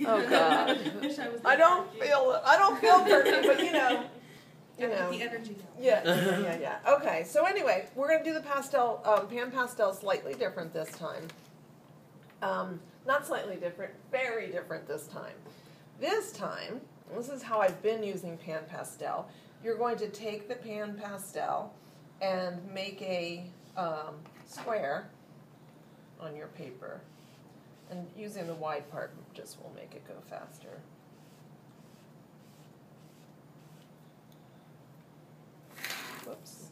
Oh God. I don't feel dirty, but you know. The energy down. Yeah. Okay, so anyway, we're going to do the pastel, PanPastel slightly different this time. Not slightly different, very different this time. This time, this is how I've been using PanPastel. You're going to take the PanPastel and make a square on your paper. And using the wide part just will make it go faster. Whoops.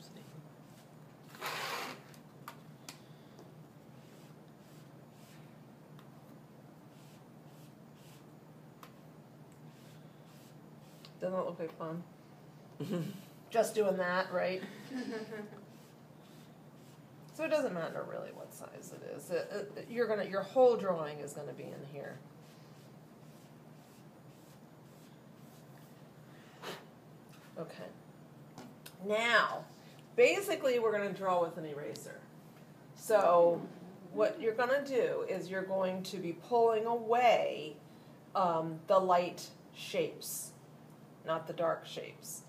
Doesn't it look like fun? Just doing that, right? So it doesn't matter really what size it is. Your whole drawing is gonna be in here. Okay. Now, basically we're going to draw with an eraser. So what you're going to do is you're going to be pulling away the light shapes, not the dark shapes.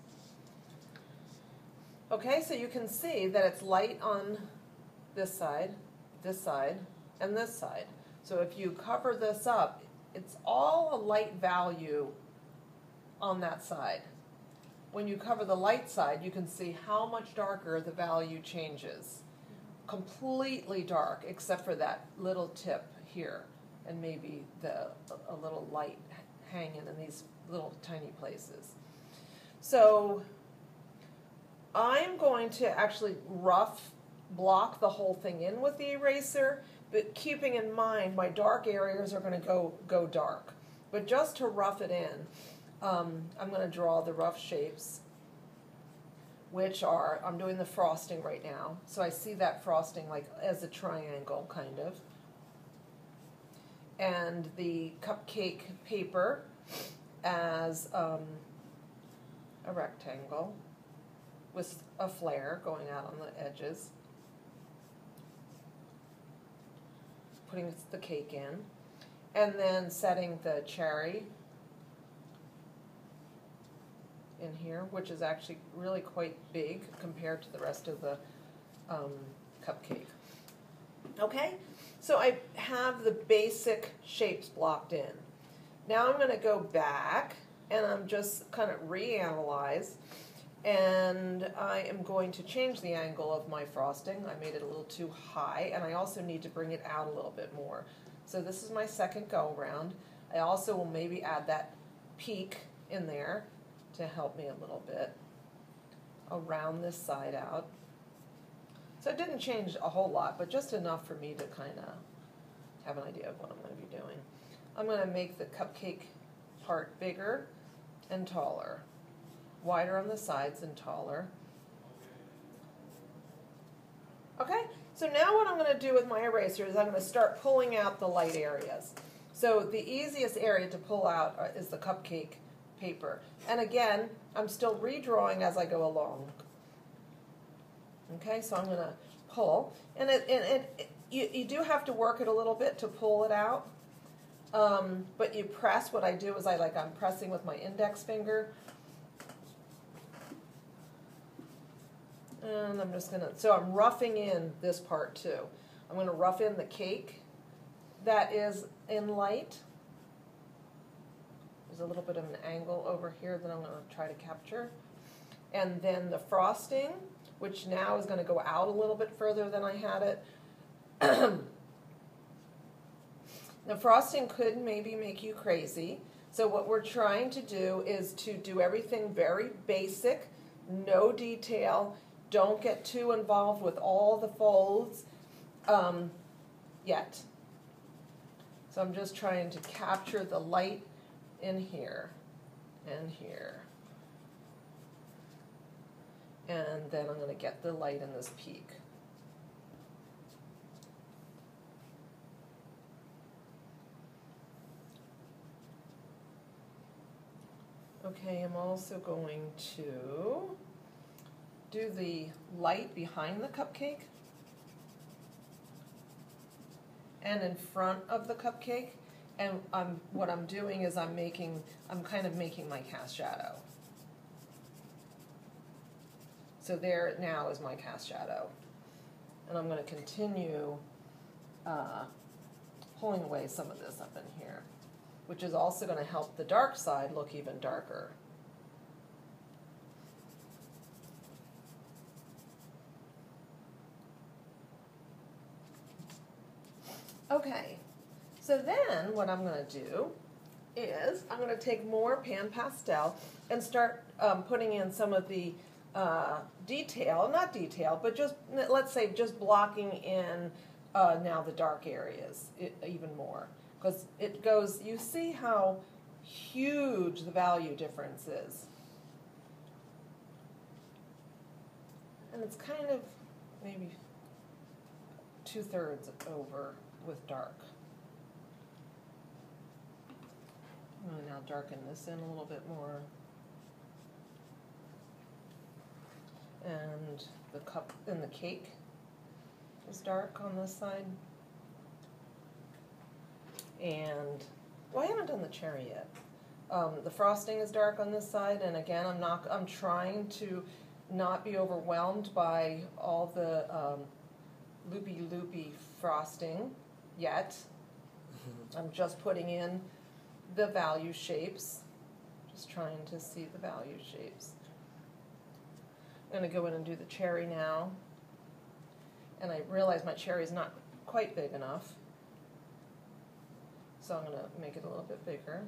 Okay, so you can see that it's light on this side, and this side. So if you cover this up, it's all a light value on that side. When you cover the light side, you can see how much darker the value changes. Completely dark, except for that little tip here, and maybe a little light hanging in these little tiny places. So I'm going to actually rough block the whole thing in with the eraser, but keeping in mind my dark areas are going to go dark. But just to rough it in, I'm going to draw the rough shapes, which are, I'm doing the frosting right now. So I see that frosting like as a triangle, kind of. And the cupcake paper as a rectangle with a flare going out on the edges. Putting the cake in. And then setting the cherry in here, which is actually really quite big compared to the rest of the cupcake. Okay, so I have the basic shapes blocked in. Now I'm going to go back and I'm just kind of reanalyze, and I am going to change the angle of my frosting. I made it a little too high, and I also need to bring it out a little bit more. So this is my second go around. I also will maybe add that peak in there to help me a little bit. I'll round this side out. So it didn't change a whole lot, but just enough for me to kind of have an idea of what I'm going to be doing. I'm going to make the cupcake part bigger and taller, wider on the sides and taller. Okay, so now what I'm going to do with my eraser is I'm going to start pulling out the light areas. So the easiest area to pull out is the cupcake paper. And again, I'm still redrawing as I go along. Okay, so I'm going to pull. And you do have to work it a little bit to pull it out. But you press, what I do is I'm pressing with my index finger. And I'm just going to, so I'm roughing in this part too. I'm going to rough in the cake that is in light. There's a little bit of an angle over here that I'm going to try to capture. And then the frosting, which now is going to go out a little bit further than I had it. The frosting could maybe make you crazy. So what we're trying to do is to do everything very basic, no detail. Don't get too involved with all the folds yet. So I'm just trying to capture the light in here and here. And then I'm going to get the light in this peak. Okay, I'm also going to do the light behind the cupcake and in front of the cupcake. And what I'm doing is I'm kind of making my cast shadow. So there now is my cast shadow. And I'm going to continue pulling away some of this up in here, which is also going to help the dark side look even darker. Okay, so then what I'm going to do is I'm going to take more PanPastel and start putting in some of the not detail, but just, let's say, just blocking in now the dark areas even more. Because it goes, you see how huge the value difference is. And it's kind of maybe 2/3 over with dark. I'm going to now darken this in a little bit more. And the cake is dark on this side. And, well, I haven't done the cherry yet. The frosting is dark on this side, and again, I'm trying to not be overwhelmed by all the loopy frosting yet. I'm just putting in the value shapes, just trying to see the value shapes. I'm going to go in and do the cherry now, and I realize my cherry is not quite big enough, so I'm going to make it a little bit bigger.